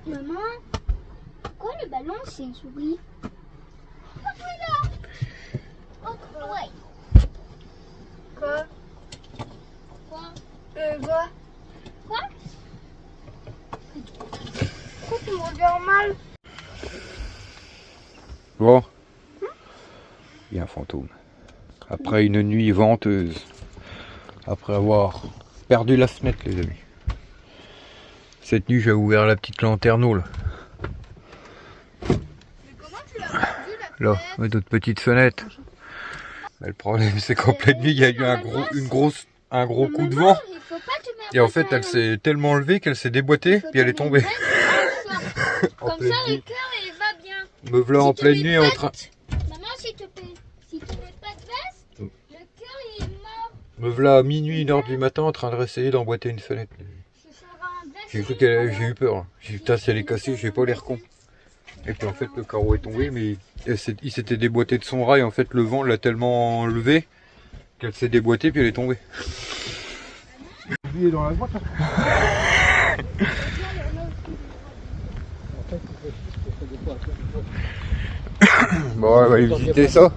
Maman, pourquoi le ballon c'est une souris? Oh, tu es là. Oh, ouais. Quoi? Quoi? Quoi? Quoi? Pourquoi tu me regardes mal? Bon. Il y a un fantôme. Après une nuit venteuse. Après avoir perdu la fenêtre, les amis. Cette nuit, j'ai ouvert la petite lanterneau, là. Mais comment tu l'as perdu la Là, fenêtre? ouais, d'autres petites fenêtres. Mais le problème, c'est qu'en pleine nuit, il y a eu un gros coup de vent. Il faut pas te mettre Et en fait, elle s'est tellement levée qu'elle s'est déboîtée, puis elle est tombée. En Comme pleine ça, le nuit. cœur il va bien. Me voilà en pleine nuit en train. Maman, s'il te plaît, si tu mets pas de veste, le cœur il est mort. Me voilà à minuit, 1h du matin en train de réessayer d'emboîter une fenêtre. Ce sera un veste. J'ai cru j'ai eu peur. J'ai dit, putain, si elle est cassée, j'ai pas l'air con. Et puis en fait, le carreau est tombé, mais il s'était déboîté de son rail. En fait, le vent l'a tellement levé qu'elle s'est déboîtée, puis elle est tombée. Il est dans la boîte. Bon, on va aller visiter ça.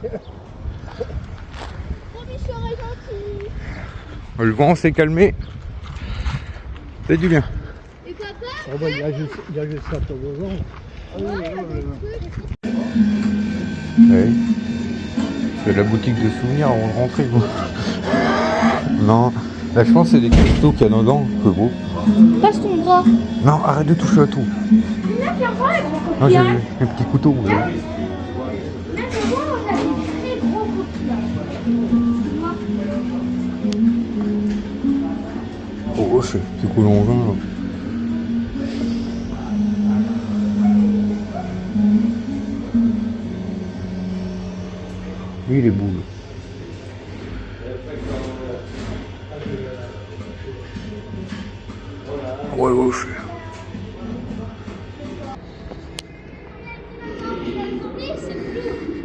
Salut, serait gentil. Le vent s'est calmé. C'est du bien. Et papa, Ah ouais, il y a juste ça sur le vent. Oui. C'est la boutique de souvenirs avant de rentrer. Quoi. Non. Là, je pense que c'est des cristaux qu'il y a dedans. C'est beau. passe ton bras. Non, arrête de toucher à tout. Là, viens voir les gros Non, j'ai coquillages. les petits couteaux. Là, viens voir, on a des très gros coquillages. Oh, c'est petit coup d'engin là. Lui, les boules. Ouais, ouais, je suis.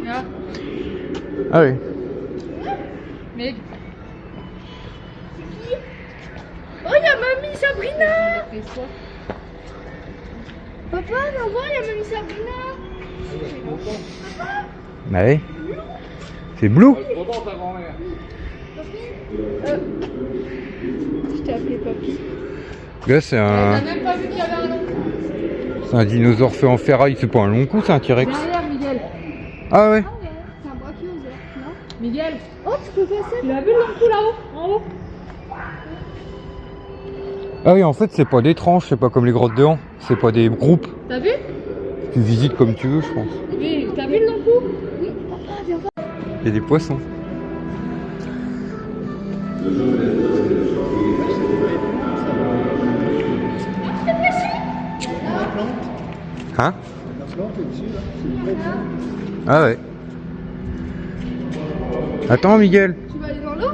Là. Ah oui. Mais. Oh, il y a mamie Sabrina! Papa, viens voir, il y a mamie Sabrina! Bah oui. C'est Blue. Je t'ai appelé Papy. Là, c'est T'as un. même pas vu qu'il y avait un long coup? C'est un dinosaure fait en ferraille. C'est pas un long coup, c'est un T-Rex. Derrière, Miguel. Ah ouais. C'est un brachiosaure, non? Miguel, Oh, tu peux passer? tu l'as vu le long coup là-haut? En haut? Ah oui, en fait, c'est pas des tranches, c'est pas comme les grottes de Han. C'est pas des groupes. T'as vu? Tu visites comme tu veux, je pense. Oui, t'as vu le long coup? Oui, papa, viens voir. Il y a des poissons. Hein? Ah ouais. Attends, Miguel. Tu vas aller dans l'eau?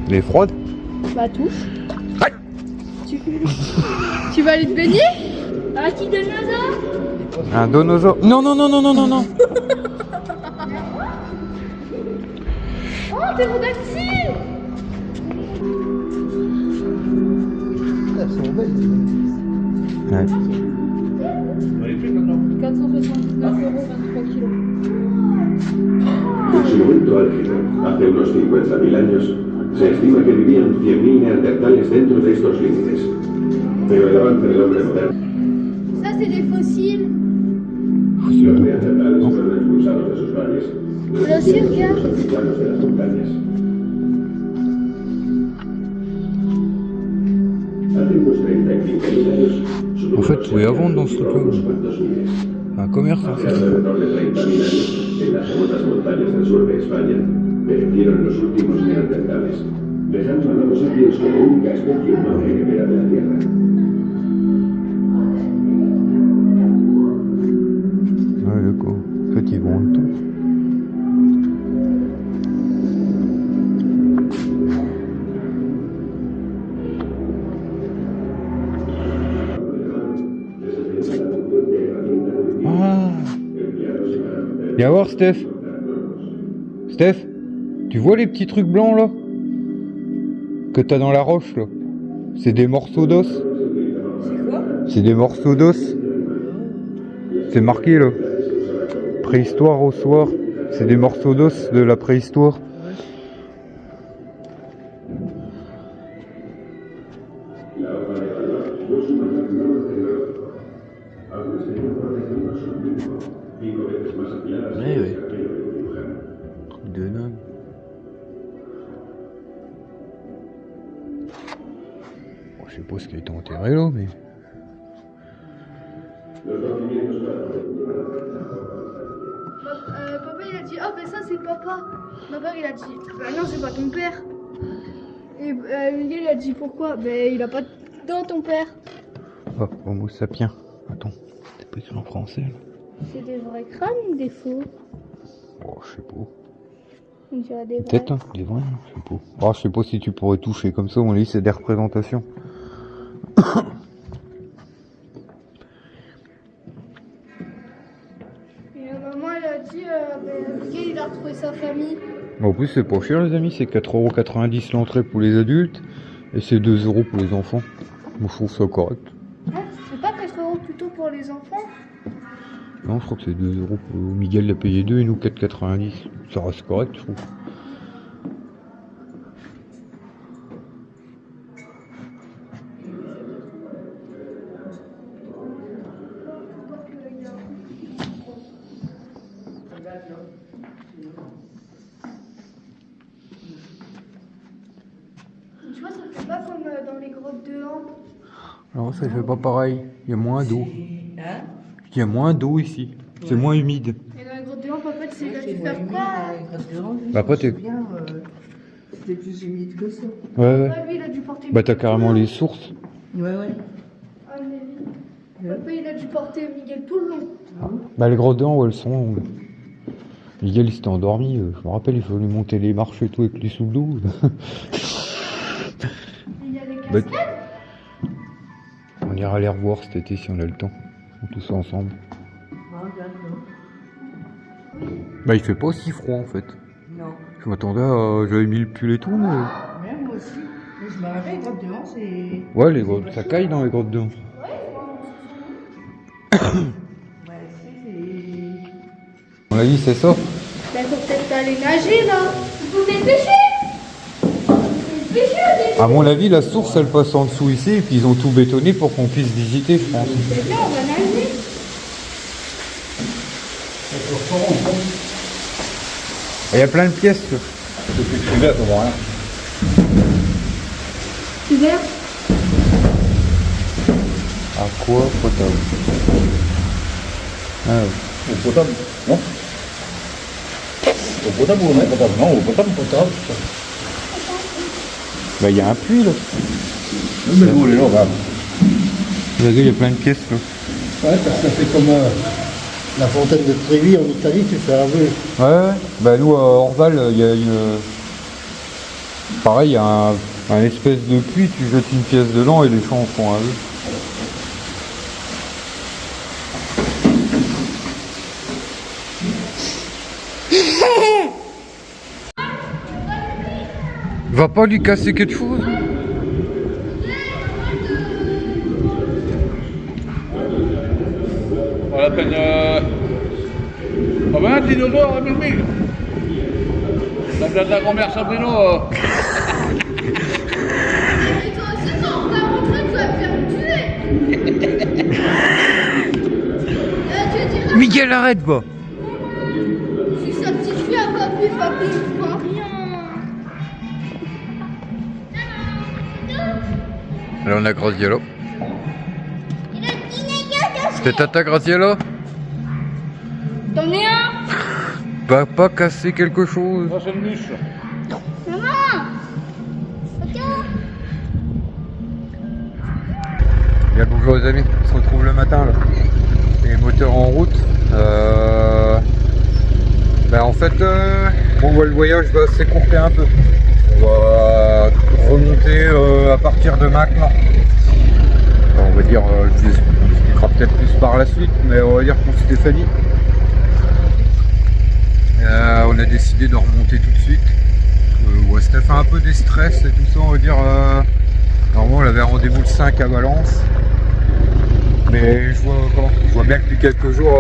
Elle est froide. Bah, touche. Aïe. Tu vas aller te baigner? Ah, qui donne Un donosaure. Non, non, non, non, non, non, non. Oh, t'es pterodactyle! Elles sont belles. Ouais. 479 €, 23 kilos. En su momento álgido, hace unos 50.000 años, se estima que vivían 100.000 neandertales dentro de estos límites. Pero el avance del hombre moderno, Ça, c'est des fossiles. los neandertales fueron expulsados de sus valles. Pero sí, regarde. Los llanos de las montañas. Hace unos 35.000 años, su En fait, tu pouvais vendre dans ce superó truc-là. unos cuantos miles. Un commerce, en Hace fait. alrededor de 30.000 años, en las remotas montañas del sur de España, perecieron los últimos neandertales, dejando a Homo sapiens como única especie no heredera de la Tierra. Ouais, d'accord. En fait, ils vendent tout. Ah. Viens voir, Steph. Steph, tu vois les petits trucs blancs là que t'as dans la roche là? C'est des morceaux d'os. C'est quoi? C'est des morceaux d'os. C'est marqué là. Préhistoire au soir. C'est des morceaux d'os de la préhistoire. Ouais. Truc de dingue. Bon, je sais pas ce qui a été enterré là, mais. Papa il a dit ah ben ça c'est papa. Ma père il a dit bah non c'est pas ton père. Et Miguel il a dit pourquoi? Ben il a pas de dents ton père. Oh, Homo sapiens. Attends, c'est pas écrit en français là. C'est des vrais crânes ou des faux? Oh, je sais pas. On dirait des vrais. Peut-être, hein, des vrais, je sais pas. Oh, je sais pas si tu pourrais toucher comme ça, on dit c'est des représentations. Et maman elle a dit ben, Miguel il a retrouvé sa famille. En plus, c'est pas cher, les amis, c'est 4,90 € l'entrée pour les adultes et c'est 2 € pour les enfants. Moi, je trouve ça correct. Ah, c'est pas 4 € plutôt pour les enfants? Non, je crois que c'est 2 € pour Miguel l'a payé 2 et nous 4,90 €. Ça reste correct, je trouve. Tu vois ça fait pas comme dans les grottes de Han. Alors ça fait pas pareil, il y a moins d'eau. Il y a moins d'eau ici, c'est moins humide. Et dans les grottes de Han papa tu sais il a dû faire quoi? Bah après t'es... C'était plus humide que ça. Ouais. Ouais, lui il a dû porter Bah t'as carrément les sources. Ouais. Ah, mais papa il a dû porter Miguel tout le long. Bah les grottes d'An où elles sont. Miguel il s'était endormi, je me rappelle il fallait monter les marches et tout avec les sous le dos. Il y a des Bah, cascades. on ira les revoir cet été si on a le temps. Tous ensemble. Bah il fait pas si froid en fait. Non. Je m'attendais à... J'avais mis le pull et tout mais... Ouais, moi aussi. Mais je me rappelle, les grottes de Han, c'est. Ouais les grottes, ça caille dans les grottes d'An. Ouais, c'est. On l'a dit c'est ça. Bah faut peut-être aller nager là. Vous pouvez pêcher. À mon avis la source elle passe en dessous ici et puis ils ont tout bétonné pour qu'on puisse visiter je pense. C'est bien on va nager. Il y a plein de pièces. Depuis que je suis là, ça vaut rien. Super. Aqua potable. Ah oui. Eau potable, non? Eau potable ou non potable? Non, eau potable. Bah il y a un puits là. Mais vous, les là, regarde. Regardez, il y a plein de pièces là. Ouais, parce que ça fait comme la fontaine de Trévi en Italie, tu fais un vœu. Ouais, bah nous à Orval, il y a une... Pareil, il y a un espèce de puits, tu jettes une pièce dedans et les champs font un vœu. Va pas lui casser quelque chose? Vale la peine. Va bien, dinosaure, à 1000 000. La place de la grand-mère Sabrino. Et toi aussi quand on va rentrer tu vas te faire tuer. Tu diras Miguel, arrête pas! si sa petite fille a pas pu, papi il prend rien. Là on a Graziella. C'était tata Graziella? T'en es un? Va pas casser quelque chose. Ça, c'est le mus. Bien bonjour les amis, on se retrouve le matin là. Les moteurs en route. En fait, le voyage va s'écourter un peu. On va remonter à partir de maintenant. On va dire, on expliquera peut-être plus par la suite, mais on va dire pour Stéphanie. On a décidé de remonter tout de suite. Ouais, c'était fait un peu des stress et tout ça, on va dire. Normalement on avait rendez-vous le 5 à Valence. Mais je vois bien que depuis quelques jours,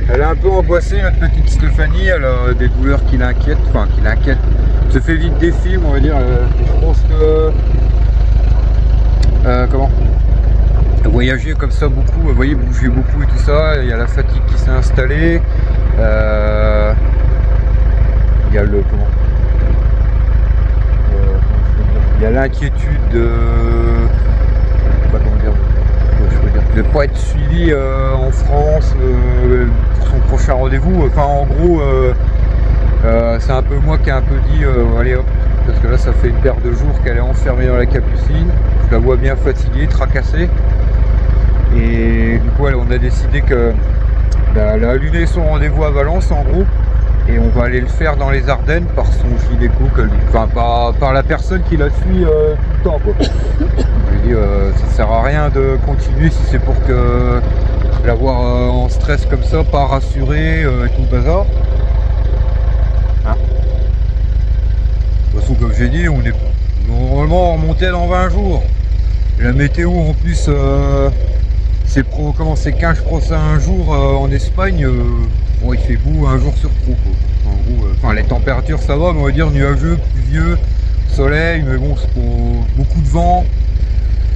elle est un peu angoissée, notre petite Stéphanie. Elle a des douleurs qui l'inquiètent, Elle se fait vite des films, on va dire. Je pense que voyager comme ça beaucoup, vous voyez, bouger beaucoup et tout ça, il y a la fatigue qui s'est installée. Il y a le il y a l'inquiétude de ne pas être suivi en France pour son prochain rendez-vous. Enfin, en gros, c'est un peu moi qui ai un peu dit allez hop, parce que là ça fait une paire de jours qu'elle est enfermée dans la Capucine. Je la vois bien fatiguée, tracassée, et du coup on a décidé que elle a annulé son rendez-vous à Valence en gros, et on va aller le faire dans les Ardennes par son gynéco, enfin par la personne qui la suit tout le temps quoi. Je lui ai dit ça sert à rien de continuer si c'est pour que l'avoir en stress comme ça, pas rassuré et tout le bazar. Hein, de toute façon comme j'ai dit, on est normalement remonté dans 20 jours. La météo en plus c'est 15 jours en Espagne. Bon, il fait beau un jour sur trois quoi. En gros, enfin les températures ça va, mais on va dire nuageux, pluvieux, soleil, mais bon c'est beaucoup de vent.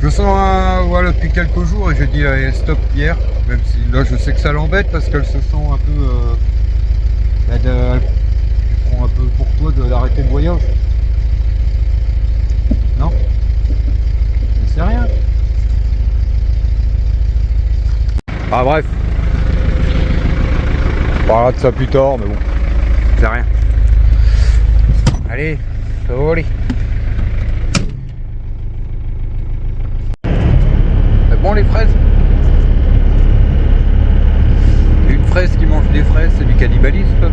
Je sens voilà depuis quelques jours, et j'ai dit allez, stop hier, même si là je sais que ça l'embête parce qu'elle se sent un peu elle prend un peu pour toi d'arrêter le voyage. Non? C'est rien. Ah bref. On parlera de ça plus tard, mais bon. C'est rien. Allez, ça va aller. C'est bon les fraises? Une fraise qui mange des fraises, c'est du cannibalisme.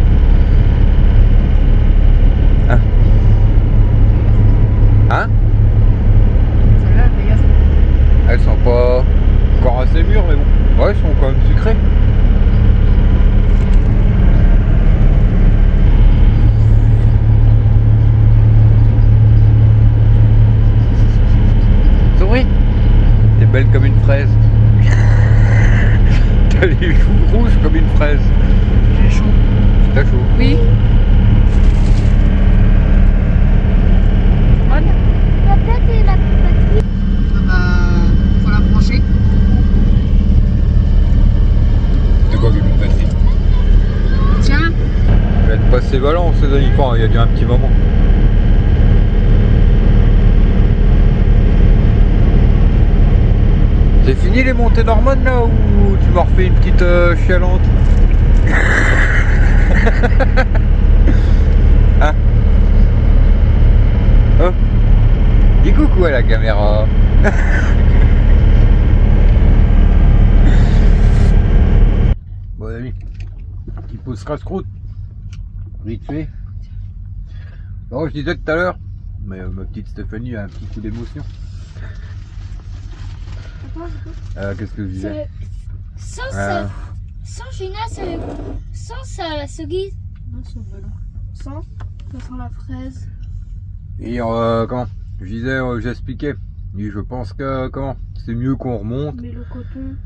Hein? Hein? Elles sont pas encore assez mûres, mais bon. Ouais, elles sont quand même sucrées. Souris, t'es belle comme une fraise. T'as les joues rouges comme une fraise. J'ai chaud. T'as chaud? Oui. La tête et la petite. Faut la brancher. De quoi qu'ils vont passer? Tiens. Elle va être passée Valence, ces amis. Enfin, il y a déjà un petit moment. C'est fini les montées normandes là, ou tu m'as refait une petite chialante? Hein? Oh, dis coucou à la caméra. Bon ami, petit pause casse-croûte, vite fait. Non, je disais tout à l'heure, mais ma petite Stéphanie a un petit coup d'émotion. Qu'est-ce que je disais? Sans Gina, sans la cerise. Non, c'est ballon. Sans, ça sent la fraise. Et comment? Je disais, j'expliquais. Et je pense que c'est mieux qu'on remonte. Mais le coton.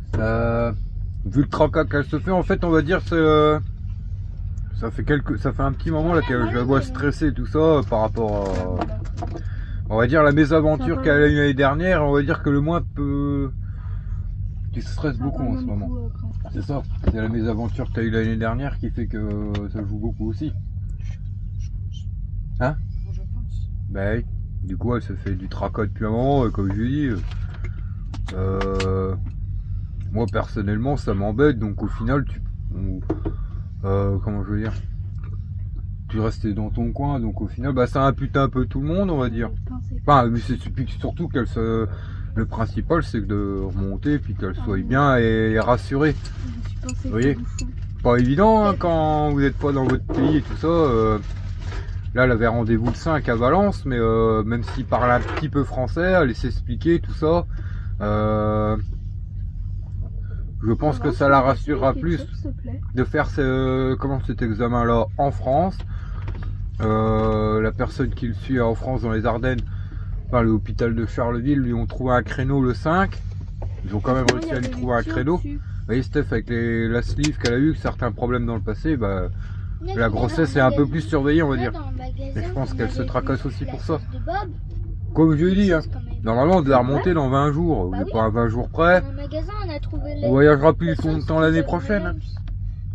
Vu le tracas qu'elle se fait, en fait, on va dire ça fait un petit moment là que je la vois stressée et tout ça par rapport à, on va dire, la mésaventure qu'elle a eu l'année dernière. On va dire que le moins peut, tu stresses beaucoup en ce moment. C'est ça. C'est la mésaventure que tu as eu l'année dernière qui fait que ça joue beaucoup aussi. Hein? Je pense. Bah oui. Du coup, elle se fait du tracas depuis un moment, et comme je lui dis, moi personnellement, ça m'embête. Donc au final, comment je veux dire, tu restais dans ton coin. Donc au final, bah ça impute un peu tout le monde, on va dire. Enfin, c'est surtout qu'elle se, le principal, c'est de remonter, puis qu'elle soit bien et rassurée. Vous voyez, pas évident hein, quand vous n'êtes pas dans votre pays et tout ça. Là, elle avait rendez-vous le 5 à Valence, mais même s'il parle un petit peu français, elle s'expliquer tout ça. Je pense que ça la rassurera plus de faire cet examen-là en France. La personne qui le suit en France, dans les Ardennes, enfin l'hôpital de Charleville, lui ont trouvé un créneau le 5. Ils ont quand même réussi à lui trouver un créneau. Vous voyez Steph, avec la sleeve qu'elle a eu, certains problèmes dans le passé, bah, la grossesse est un peu plus surveillée, on va dire. Et je pense qu'elle se tracasse aussi pour ça. Comme je l'ai dit, hein, normalement on doit remonter dans 20 jours, Bah ou oui. pas 20 jours près. Dans le magasin, on a trouvé On voyagera plus longtemps l'année prochaine. Hein.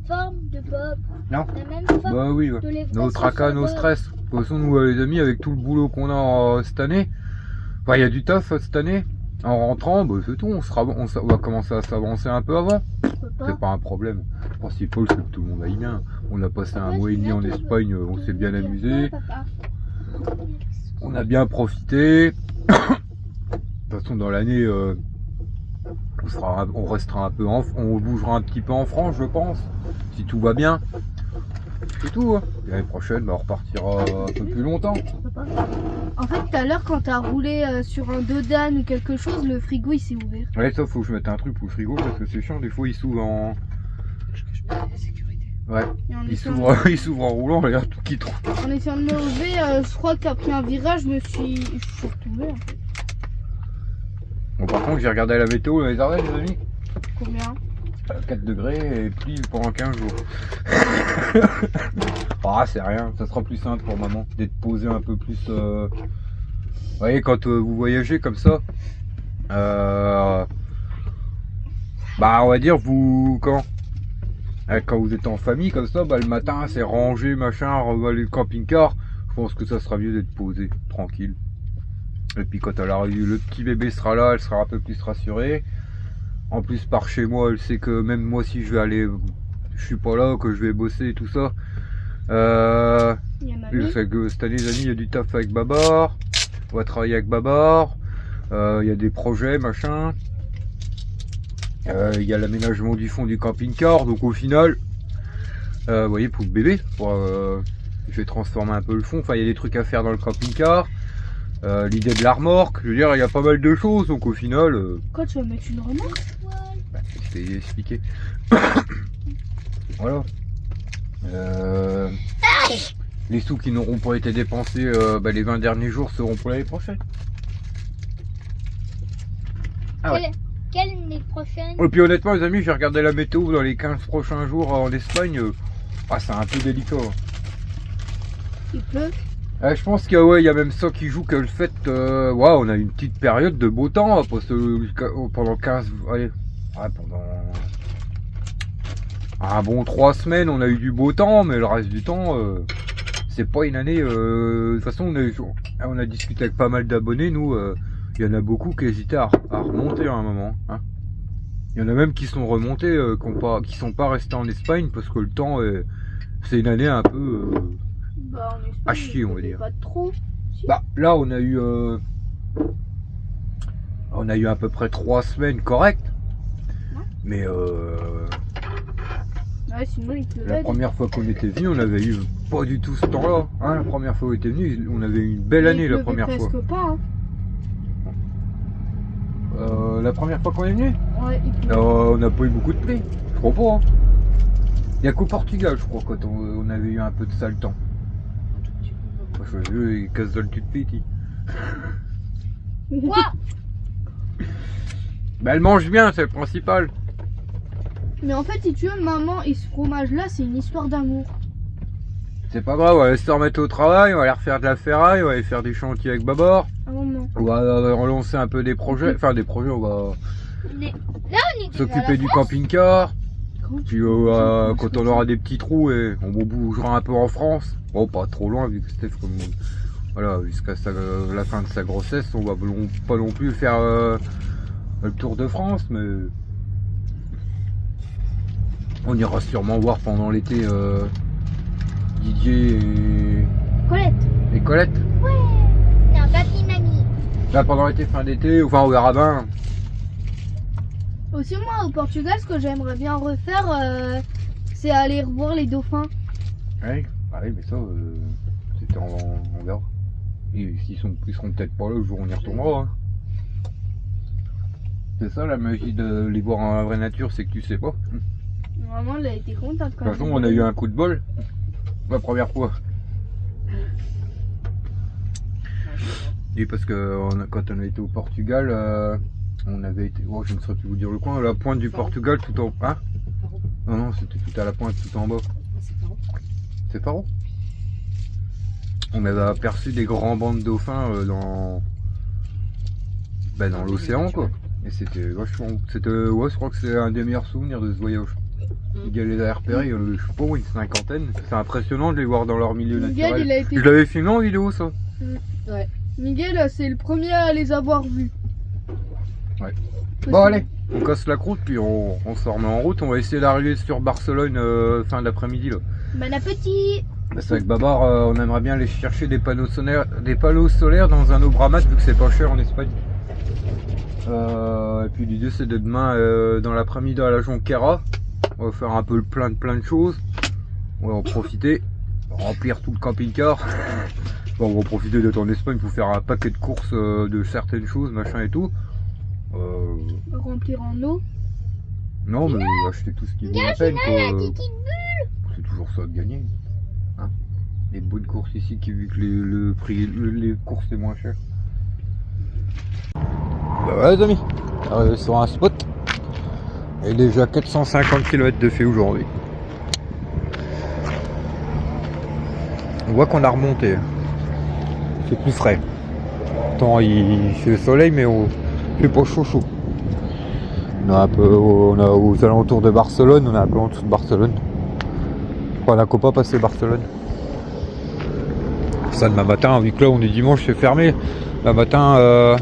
Forme de Bob. Non. La même forme Bah oui, ouais. de les Nos tracas, nos stress. De toute façon, nous les amis, avec tout le boulot qu'on a cette année, enfin il y a du taf cette année. En rentrant, bah, c'est tout, on va commencer à s'avancer un peu avant. C'est pas un problème. Le principal, c'est que tout le monde aille bien. On a passé un mois et demi en Espagne, on s'est bien amusé. On a bien profité. De toute façon, dans l'année, on restera un peu on bougera un petit peu en France, je pense, si tout va bien. C'est tout. Hein. L'année prochaine, bah, on repartira un peu plus longtemps. En fait, tout à l'heure, quand t'as roulé sur un dos d'âne ou quelque chose, le frigo il s'est ouvert. Ouais, ça, faut que je mette un truc pour le frigo parce que c'est chiant. Des fois, il s'ouvre en. Ouais, Et en il essayant, s'ouvre en roulant, regarde tout qui trouve. en essayant de me lever, je crois qu'après un virage, je suis retombée. En fait. Bon, par contre, j'ai regardé la météo dans les Ardennes, les amis. Combien? 4 degrés et pluie pendant 15 jours. Ah, c'est rien, ça sera plus simple pour maman d'être posé un peu plus. Vous voyez, quand vous voyagez comme ça, bah, on va dire, quand vous êtes en famille comme ça, bah, le matin, c'est rangé, machin, revaler le camping-car. Je pense que ça sera mieux d'être posé, tranquille. Et puis, quand le petit bébé sera là, elle sera un peu plus rassurée. En plus, par chez moi, elle sait que même moi, si je vais aller, je suis pas là, que je vais bosser et tout ça. Il y a ma Je sais que cette année, les amis, il y a du taf avec Babar. On va travailler avec Babar. Il y a des projets, machin. Il y a l'aménagement du fond du camping-car. Donc au final, vous voyez, pour le bébé, je vais transformer un peu le fond. Enfin, il y a des trucs à faire dans le camping-car. L'idée de la remorque. Je veux dire, il y a pas mal de choses. Donc au final... Quoi, tu vas mettre une remorque? Bah, je t'ai expliqué. Voilà. Les sous qui n'auront pas été dépensés bah, les 20 derniers jours seront pour l'année prochaine. Ah ouais. Quelle année prochaine? Et puis honnêtement les amis, j'ai regardé la météo dans les 15 prochains jours en Espagne. C'est un peu délicat. Il pleut. Je pense qu'il y a même ça qui joue que le fait, on a une petite période de beau temps, parce que pendant 15, pendant un bon 3 semaines, on a eu du beau temps, mais le reste du temps, c'est pas une année, de toute façon, on a discuté avec pas mal d'abonnés, nous, il y en a beaucoup qui hésitaient à remonter à un moment, hein. Il y en a même qui sont remontés, qui sont pas restés en Espagne, parce que le temps, c'est une année un peu... Bah, en Espagne, à chier, on va dire. Pas trop. Bah là on a eu à peu près 3 semaines correctes. Mais Ouais, sinon il pleuvait. la première fois qu'on était venu, on avait eu pas du tout ce temps-là. Hein, la première fois qu'on était venu, on avait eu une belle année la première fois. Presque pas, hein. La première fois qu'on est venu, Ouais, il pleuvait. on n'a pas eu beaucoup de pluie. Je crois pas. Hein. Il n'y a qu'au Portugal, je crois, quand on avait eu un peu de sale temps. Moi, je veux il casse dans le petit. Quoi? Bah elle mange bien, c'est le principal. Mais en fait, si tu veux, maman et ce fromage-là, c'est une histoire d'amour. C'est pas grave, on va aller se remettre au travail, on va aller refaire de la ferraille, on va aller faire des chantiers avec Babar. Ah non. On va relancer un peu des projets, on va Là, on est s'occuper du camping-car. Puis quand on aura des petits trous, on bougera un peu en France. Bon, pas trop loin, vu que Steph, voilà, jusqu'à la fin de sa grossesse, on va pas non plus faire le tour de France, mais on ira sûrement voir pendant l'été Didier et Colette. Non, papi, mamie. Là, pendant l'été, fin d'été, enfin on verra bien. Aussi, moi, au Portugal, ce que j'aimerais bien refaire, c'est aller revoir les dauphins. Ouais, mais ça, c'était on verra. Et ils seront peut-être pas là le jour où on y retournera. Hein. C'est ça la magie de les voir en la vraie nature, c'est que tu sais pas. Maman, elle a été contente quand De toute façon, on a eu un coup de bol la première fois. Et parce que quand on a été au Portugal, On avait été, oh, je ne saurais plus vous dire le coin, à la pointe du Portugal tout en... Hein? Non, non, c'était tout à la pointe, tout en bas. C'est Faro. On avait aperçu des grands bancs de dauphins dans l'océan, quoi. Et c'était vachement... Ouais, je crois que c'est un des meilleurs souvenirs de ce voyage. Miguel les a repérés, je sais pas, une cinquantaine. C'est impressionnant de les voir dans leur milieu Miguel, naturel. il a été... Je l'avais filmé en vidéo, ça. Ouais. Miguel, c'est le premier à les avoir vus. Ouais. Bon, allez, on casse la croûte, puis on se remet en route. On va essayer d'arriver sur Barcelone fin de l'après-midi, là. Bon appétit. C'est avec Babar, on aimerait bien aller chercher des panneaux solaires dans un Obramat, vu que c'est pas cher en Espagne. Et puis l'idée c'est de demain, dans l'après-midi à la Jonquera, on va faire un peu le plein de choses. On va en profiter, remplir tout le camping-car. Bon, on va profiter d'être en Espagne pour faire un paquet de courses de certaines choses, machin et tout. Remplir en eau. Non, mais acheter tout ce qui vaut la peine, quoi. C'est toujours ça de gagner. Hein, les bonnes courses ici, qui vu que le prix, les courses c'est moins cher. Bah ouais les amis, arrivé sur un spot. Et déjà 450 km de fait aujourd'hui. On voit qu'on a remonté. C'est plus frais. Tant il fait le soleil, mais il fait pas chaud. On a aux alentours de Barcelone, on est un peu en dessous de Barcelone. On n'a qu'au pas passer Barcelone. Ça demain matin, vu que là on est dimanche, c'est fermé. Demain matin,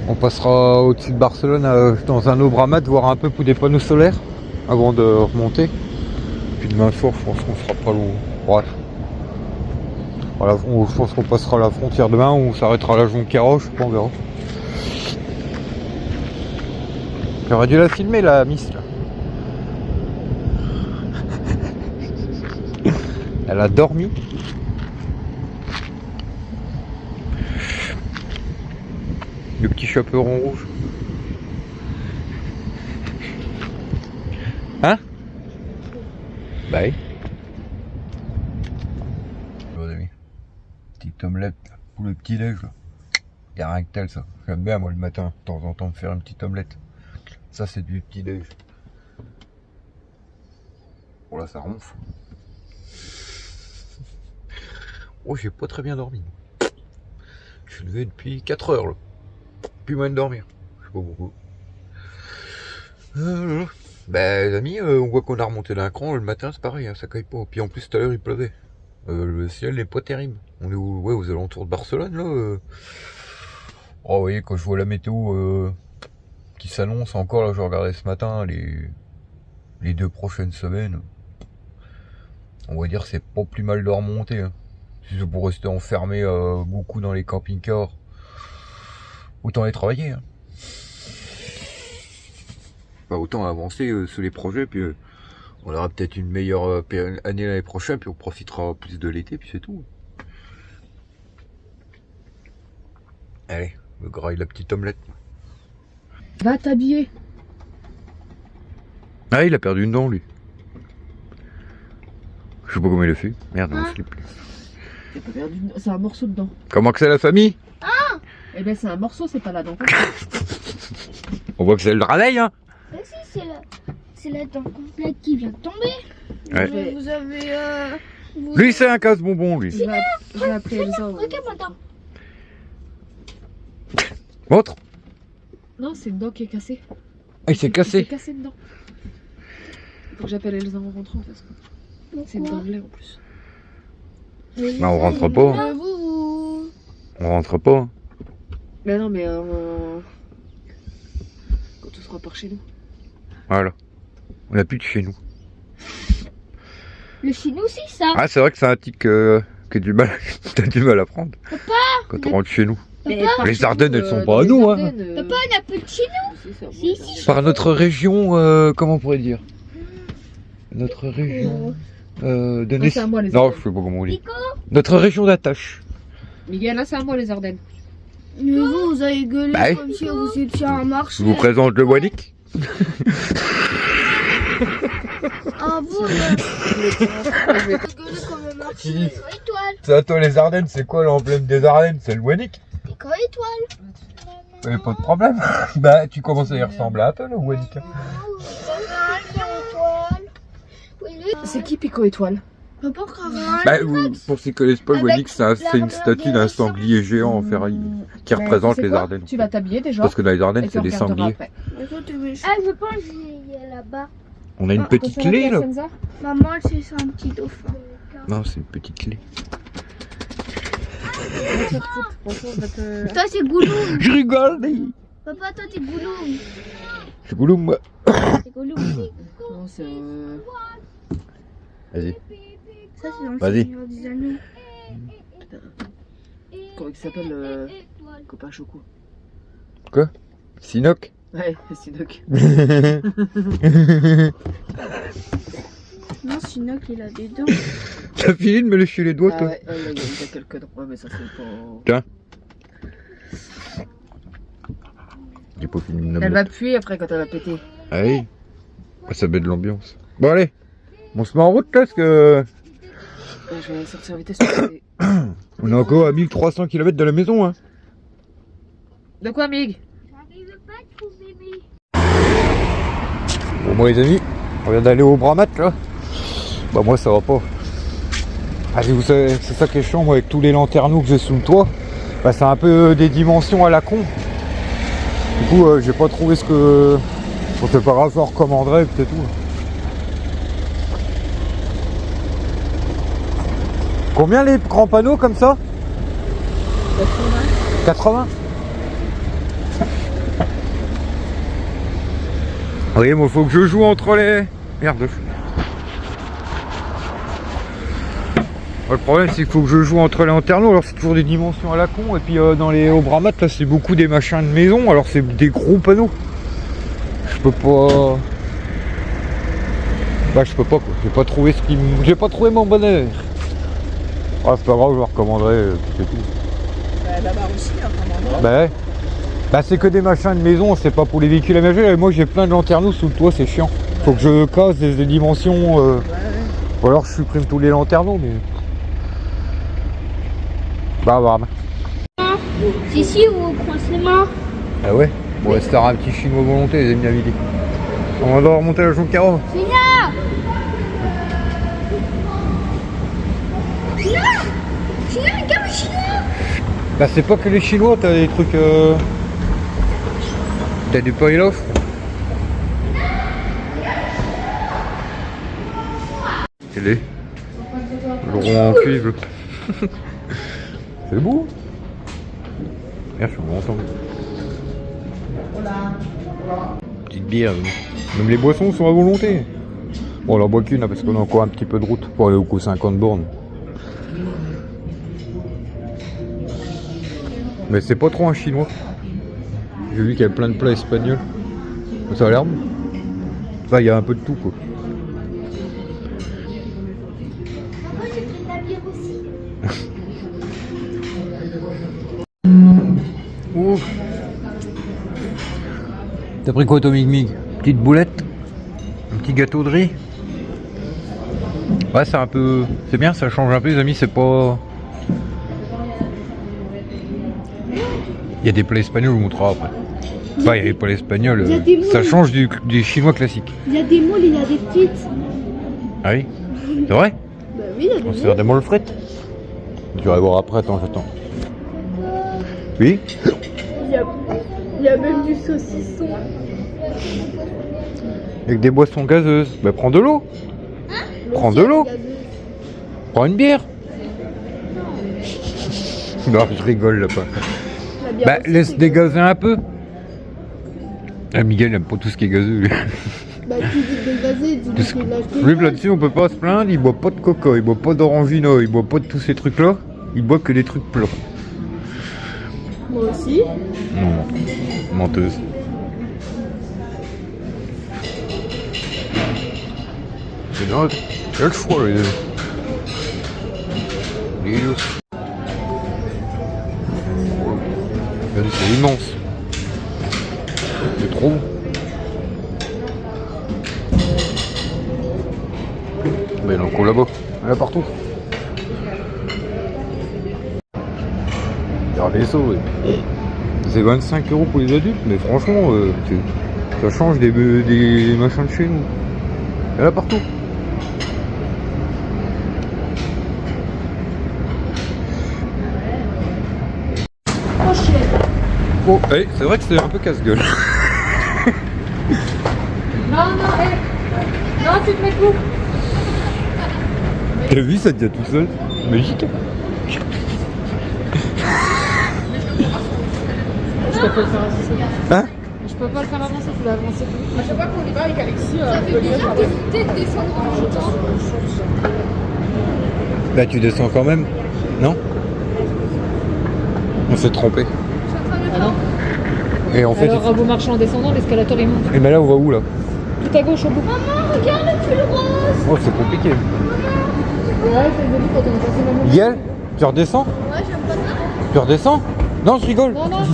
on passera au-dessus de Barcelone dans un Obramat, voir un peu pour des panneaux solaires avant de remonter. Puis demain soir, je pense qu'on sera pas loin. Bref. Voilà, je pense qu'on passera la frontière demain, on s'arrêtera à la Jonquera, je sais pas, on verra. J'aurais dû la filmer la Miss là. Elle a dormi. Le petit chaperon rouge. Hein? Bah oui. Petite omelette pour le petit déj. Y a rien que tel ça. J'aime bien moi le matin, de temps en temps, me faire une petite omelette. Ça c'est du petit déj. Bon là ça ronfle. Oh j'ai pas très bien dormi. Je suis levé depuis 4 heures là. Plus moyen de dormir. Je sais pas pourquoi. Ben les amis, on voit qu'on a remonté d'un cran. Le matin c'est pareil, hein, ça caille pas. Puis en plus tout à l'heure il pleuvait. Le ciel n'est pas terrible. On est aux alentours de Barcelone là. Oh vous voyez quand je vois la météo qui s'annonce encore là, je regardais ce matin les 2 prochaines semaines. On va dire c'est pas plus mal de remonter. Hein. Si c'est pour rester enfermé beaucoup dans les camping-cars, autant les travailler. Hein. Bah, autant avancer sur les projets, puis on aura peut-être une meilleure année l'année prochaine, puis on profitera plus de l'été, puis c'est tout. Allez, me graille la petite omelette. Va t'habiller. Ah, il a perdu une dent, lui. Je sais pas comment il a fait. Merde, on slip. T'as pas perdu de- C'est un morceau de dent. Comment que c'est la famille? Eh ben c'est un morceau, c'est pas la dent. On voit que c'est le radel, hein. Mais si, c'est la dent complète qui vient de tomber. Ouais. Mais vous avez... Lui, c'est un casse-bonbon, lui. Je vais appeler Elsa. Regarde ma dent. Montre. Non, c'est une dent qui est cassée. Ah, il s'est C'est cassé. cassé une dent. Faut que j'appelle Elsa en rentrant parce que c'est une dent de lait en plus. Non, on rentre pas. Hein. Vous... On rentre pas. Hein. Mais non, mais quand on sera par chez nous. Voilà. On a plus de chez nous. Le chez nous, c'est ça. Ah, c'est vrai que c'est un tic que t'as du mal à prendre. Papa, quand on rentre chez nous. Mais Papa, par Les chez nous, Ardennes, elles sont dans pas à les nous, hein. Ardennes, papa, on n'a plus de chez nous. Si, Si, Par notre région, comment on pourrait dire? Notre région de Ah, c'est à moi, les Non, Ardennes. je sais pas comment on dit. Nico, Notre région d'attache. Miguel, là c'est à moi les Ardennes. Mais vous avez gueulé Bah oui. comme si vous étiez un marché. Je vous présente le Wanick. Ah bon, vous avez gueulé comme un marché. Qui déco étoile. C'est à toi les Ardennes, c'est quoi l'emblème des Ardennes? C'est le Wanick. Déco étoile. Mais pas de problème. Bah, tu commences à y ressembler un peu, là, Wanika. C'est qui Pico Étoile? Papa, Caroline. Bah, pour ceux qui connaissent pas, Wanik, c'est une statue d'un sanglier géant en ferraille qui représente Tu sais les quoi Ardennes. Tu vas t'habiller déjà. Parce que dans les Ardennes, et c'est tu des regarderas sangliers. après. Ah, je pense qu'il y a là-bas. On a une petite clé, là. Maman, c'est ça, un petit dauphin. Non, c'est une petite clé. Toi, c'est Gouloum. Je rigole, mais... Papa, toi, t'es Gouloum. Je goulou, moi. C'est Gouloum. Non, c'est. Vas-y. Ça, c'est dans le Vas-y. Seigneur des Anneaux. Comment il s'appelle Copain Choco. Quoi? Sinoc? Ouais, c'est Doc. Non, Sinoc, il a des dents. T'as fini de me lécher les doigts, Ah toi? ouais, il y a quelques dents. Ouais, mais ça, c'est pas. Tiens. J'ai pas fini de nommer. Elle va puer après quand elle va péter. Ah oui. Ah, ça met de l'ambiance. Bon, allez. On se met en route, là, parce que... Je vais sortir la vitesse. On est encore à 1300 km de la maison, hein. De quoi, Mig? J'arrive pas à trouver mes... Bon, moi, les amis, on vient d'aller au Bramat, là. Bah, moi, ça va pas. Ah, vous savez, c'est ça qui est chiant, moi, avec tous les lanterneaux que j'ai sous le toit. Bah, c'est un peu des dimensions à la con. Du coup, j'ai pas trouvé ce que... Bon, c'est pas grave, je recommanderais, et puis c'est tout. Combien les grands panneaux comme ça? 80. Oui, moi faut que je joue entre les... Merde. Ouais, le problème c'est qu'il faut que je joue entre les lanterneaux, alors c'est toujours des dimensions à la con, et puis dans les Obramat là c'est beaucoup des machins de maison, alors c'est des gros panneaux. Je peux pas... Bah je peux pas quoi, j'ai pas trouvé ce qui me... J'ai pas trouvé mon bonheur. Ah c'est pas grave, je le recommanderais, c'est tout. Bah, là-bas aussi, hein, comment Bah ouais. Bah c'est que des machins de maison, c'est pas pour les véhicules aménagés, et moi j'ai plein de lanterneaux sous le toit, c'est chiant. Faut que je casse des dimensions, ou alors je supprime tous les lanterneaux, mais... Bah voilà. C'est ici où on croise les mains. Ah ouais. Bon, ouais, c'était un petit chinois volonté, les amis à midi. On va remonter la jonque carreau. Chinois, regarde le chinois. Bah c'est pas que les chinois, t'as des trucs... T'as du pailof. Quel est le rond en cuivre. C'est beau. Merde, je suis content. Petite bière. Même les boissons sont à volonté. Bon, on en boit qu'une là, parce qu'on a encore un petit peu de route pour aller au coup 50 bornes. Mais c'est pas trop un chinois. J'ai vu qu'il y avait plein de plats espagnols. Ça a l'air bon. Enfin, il y a un peu de tout quoi. Moi, j'ai pris de la bière aussi. Ouf. T'as pris quoi, Tommy Mig? Petite boulette? Un petit gâteau de riz? Ouais, c'est un peu... C'est bien, ça change un peu, les amis, c'est pas... Il y a des plats espagnols, je vous montrerai après. Enfin, il y a des plats espagnols, Il y a des ça moules. change des chinois classiques. Il y a des moules et il y a des frites. Ah oui? C'est vrai? Bah oui, il y a des On se moules. faire des moules frites? Tu vas voir après, attends, j'attends. Oui? Il y a même du saucisson. Avec des boissons gazeuses. Bah prends de l'eau. Prends de l'eau. Prends une bière. Non, je rigole là pas. La bière Bah aussi, laisse c'est dégazer un peu. Ah Miguel il aime pas tout ce qui est gazeux lui. Bah tu dis dégazé, dis Parce que qu'il lâche des lui balles. là-dessus on peut pas se plaindre, il boit pas de coca, il boit pas d'orangina, il boit pas de tous ces trucs là. Il boit que des trucs plats. Moi aussi. Non, menteuse. C'est dingue. Il y a le choix les deux. Les deux. Regardez, c'est immense. C'est trop bon. Mais il y en a encore là-bas. Il y en a partout. Regardez ça, oui. C'est 25 € pour les adultes, mais franchement, ça change des machins de chez nous. Il y en a partout. Oh, hey, c'est vrai que c'est un peu casse-gueule. Non, tu te mets coup. T'as vu, ça tient tout seul. Magique. Je peux pas le faire avancer. Hein? Je peux pas le faire avancer, faut l'avancer. Je sais pas qu'on y va avec Alexis. Ça fait bizarre d'éviter de descendre en même temps. Là, tu descends quand même? Non? On s'est trompé. Ah non. Et en fait, Alors, à beau marcher en descendant, l'escalator il monte. et ben là, on va où là? Tout à gauche au bout. Maman, regarde le pull rose. Oh, c'est compliqué. Ouais, c'est le début quand on est passé même. Yael, tu redescends? Ouais, j'aime pas ça. Tu redescends? Non, je rigole. Non, non.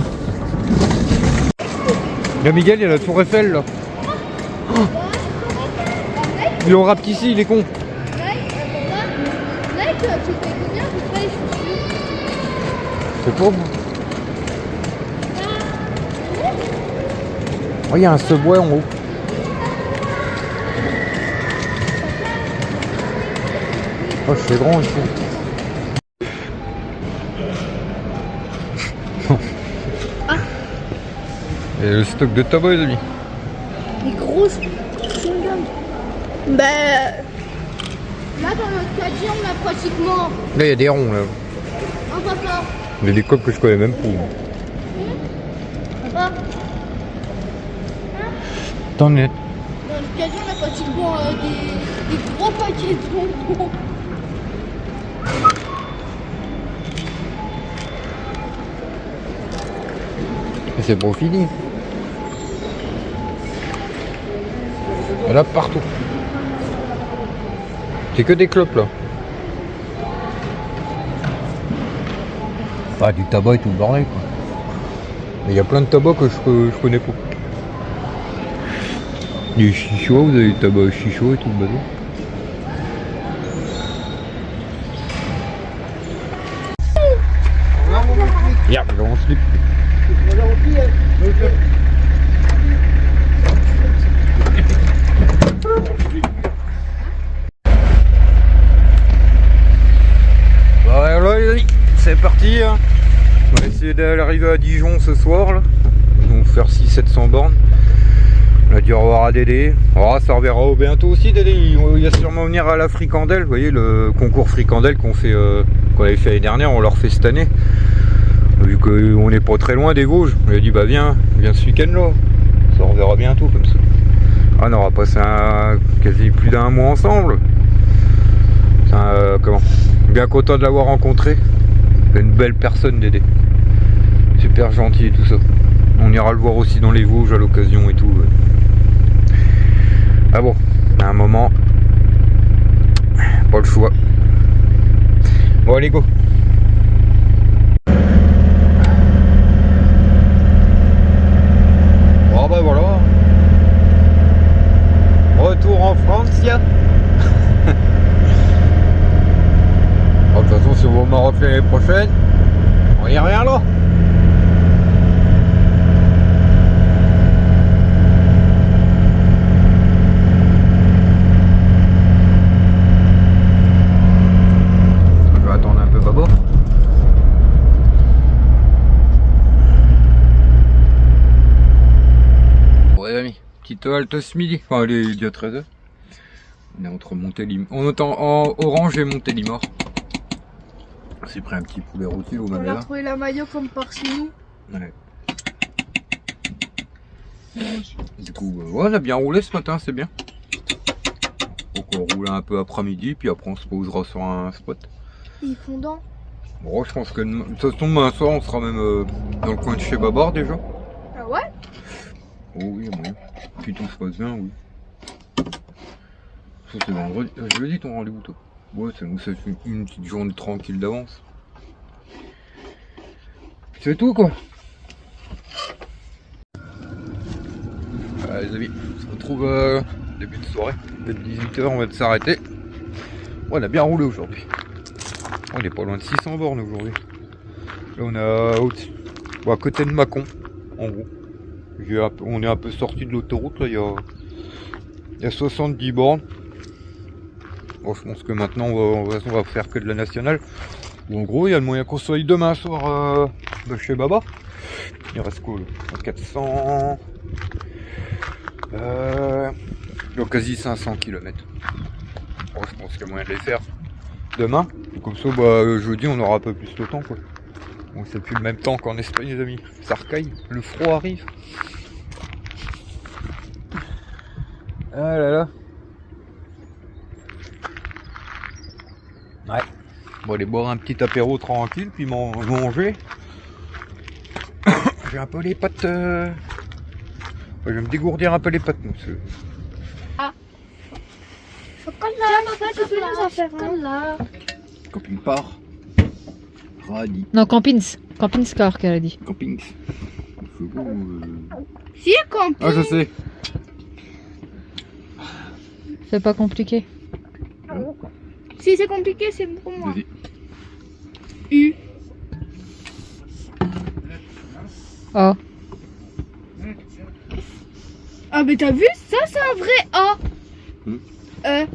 Là, Miguel, il y a la tour Eiffel là. Oh, ils l'ont rapetissé, il est con. Nike, tu payes combien à peu près les chaussures? C'est pour moi. Oh, il y a un Subway en haut. Oh, c'est grand ici. Et le stock de tabac, les amis. Les grosses chewing-gums. Ben. Là, dans notre caddie, on a pratiquement. Là, il y a des ronds là. Un papa. Il y a des copes que je connais même pas. Papa. T'en es. Dans le caddie, on a pratiquement des gros paquets de bonbons. Et c'est pas fini. Il y en a partout. C'est que des clopes là. Ah, du tabac et tout le bordel quoi. Mais il y a plein de tabac que je connais pas. Du chichot, vous avez du tabac chichot et tout le bateau. Merde, j'ai mon slip. Voilà les amis, c'est parti hein. On va essayer d'arriver à Dijon ce soir là. On va faire 600-700 bornes. On a dit au revoir à Dédé. Oh, ça reverra bientôt aussi Dédé. Il va sûrement venir à la fricandelle. Vous voyez le concours fricandelle qu'on avait fait l'année dernière, on l'a refait cette année. Vu qu'on n'est pas très loin des Vosges, on lui a dit bah viens ce week-end là. Ça reverra bientôt comme ça. Ah, on aura passé quasi plus d'1 mois ensemble. Comment, bien content de l'avoir rencontré. C'est une belle personne Dédé. Super gentil et tout ça. On ira le voir aussi dans les Vosges à l'occasion et tout. Ah bon, à un moment, pas le choix. Bon allez go. Bon bah voilà. Retour en France, ya. De toute façon, si on va au Maroc l'année prochaine, on y revient là. Je vais attendre un peu bas-bas. Bon les amis, petite halte ce midi. Enfin, il est déjà 13h. On est entre Montélimar. On est en Orange et Montélimar. On s'est pris un petit poulet rôti au On a magasin. retrouvé la maillot comme par chez nous. Ouais. Du coup, ouais, on a bien roulé ce matin, c'est bien. Donc on roule un peu après-midi, puis après on se posera sur un spot. Il est fondant. Bon, je pense que de toute façon, demain soir, on sera même dans le coin de chez Babar déjà. Ah ouais? Oh oui, moyen. Puis tout se passe bien, oui. Ça c'est vendredi. Jeudi ton rendez-vous toi? Ouais, ça nous fait une petite journée tranquille d'avance. C'est tout quoi. Les amis, on se retrouve début de soirée, peut-être 18h, on va s'arrêter. Ouais, on a bien roulé aujourd'hui. On est pas loin de 600 bornes aujourd'hui. Là on a Bon, à côté de Mâcon, en gros. On est un peu sorti de l'autoroute, là, il y a 70 bornes. Bon, je pense que maintenant, on va faire que de la nationale. En gros, il y a le moyen qu'on soit demain soir chez Baba. Il reste quoi, là 400... donc quasi 500 km. Bon, je pense qu'il y a moyen de les faire demain. Comme ça, jeudi, on aura un peu plus de temps, quoi. Bon, c'est plus le même temps qu'en Espagne, les amis. Ça recaille, le froid arrive. Ah là là. Ouais. Bon, aller boire un petit apéro tranquille, puis manger. J'ai un peu les pattes. Je vais me dégourdir un peu les pattes, monsieur. Camping-par. Radis. Non, Campings. Campings-car qu'elle a dit. Campings. Si, camping. Ah, je sais. C'est pas compliqué. Si c'est compliqué, c'est pour moi. Vas-y. U. A. Ah, mais t'as vu, ça c'est un vrai A. E.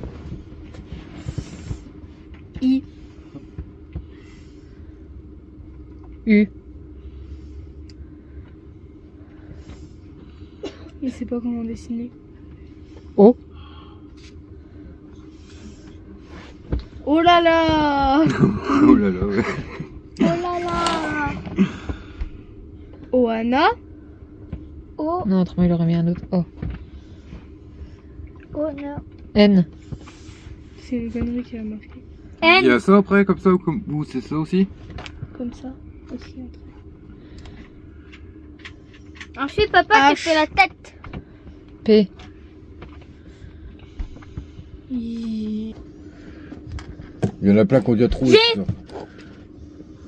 I. U. Je sais pas comment dessiner. O. Oh là là. Oh là là, ouais. Oh là là. Oana. Oh, Non, autrement il aurait mis un autre O. oh non. N. C'est une connerie qui a marqué. Il y N. a ça après, comme ça, ou c'est ça aussi? Comme ça. Aussi un truc. Ensuite, papa, H. tu fais la tête. P. I. Il y en a plein qu'on doit trouver.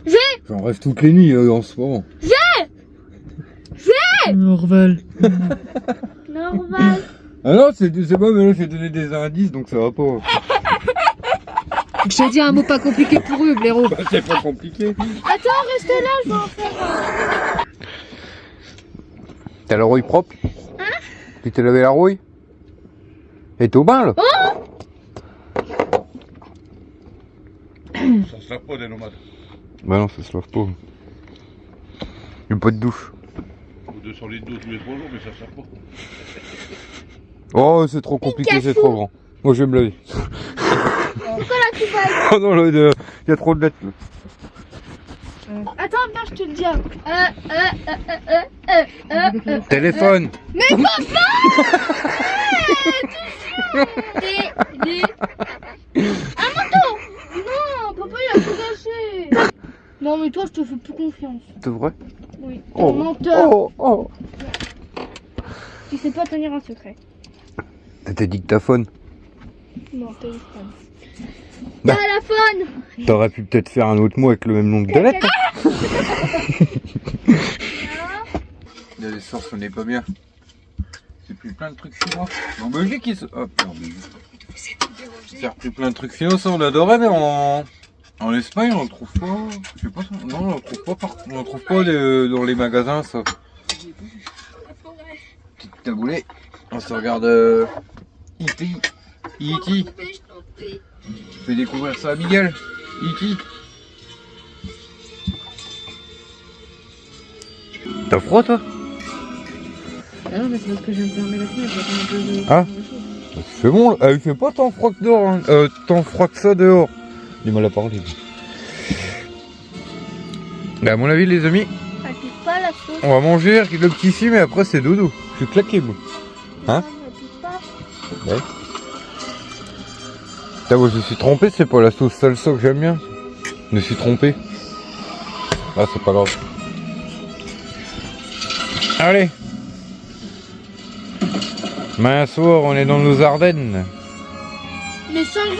G. J'en rêve toutes les nuits en ce moment. Norval. Normal. Ah non, c'est pas, mais là j'ai donné des indices donc ça va pas. Je t'ai dit un mot pas compliqué pour eux, blaireau. Bah, c'est pas compliqué. Attends, restez là, je vais en faire. T'as la rouille propre? Tu t'es lavé la rouille? Et t'es au bain là? Ça se lave pas des nomades. Bah non, ça se lave pas. Une pas de douche. Ou 200 litres d'eau tous les 3 jours, mais ça se lave pas. Oh, c'est trop compliqué, c'est trop grand. Moi je vais me laver. Oh non, là, il y a trop de lettres. Là. Attends, viens, je te le dis. Téléphone. Non, papa, il a tout gâché. Non, mais toi, je te fais plus confiance. C'est vrai? Oui. Oh. Menteur. Oh, oh. Tu sais pas tenir un secret. T'as dictaphone. Non, téléphone. Bah. Téléphone. T'aurais pu peut-être faire un autre mot avec le même nombre de lettres. Il y a des sorts, ce n'est pas bien. C'est plus plein de trucs chinois. En Belgique, ils se... Hop, en Belgique. C'est repris plein de trucs chinois, ça on adorait, mais en Espagne on le trouve pas. Je sais pas, non, on le trouve pas partout. On le trouve pas dans les magasins, ça. Petite taboulée. On se regarde E.T. E.T. Fais découvrir ça à Miguel. E.T. T'as froid toi? Ah non, mais c'est parce que je viens de fermer la fenêtre, j'attends un peu de... Ah. C'est bon, il fait pas tant froid que dehors, hein. Tant froid que ça dehors. Du mal à parler. Bah à mon avis les amis, Elle pique pas la sauce. on va manger le petit film et après c'est dodo. Je suis claqué moi. Hein? Elle pique pas. Ouais. Putain, moi je me suis trompé, c'est pas la sauce salsa que j'aime bien. Je me suis trompé. Ah c'est pas grave. Allez. Demain soir on est dans nos Ardennes. Les cinglés.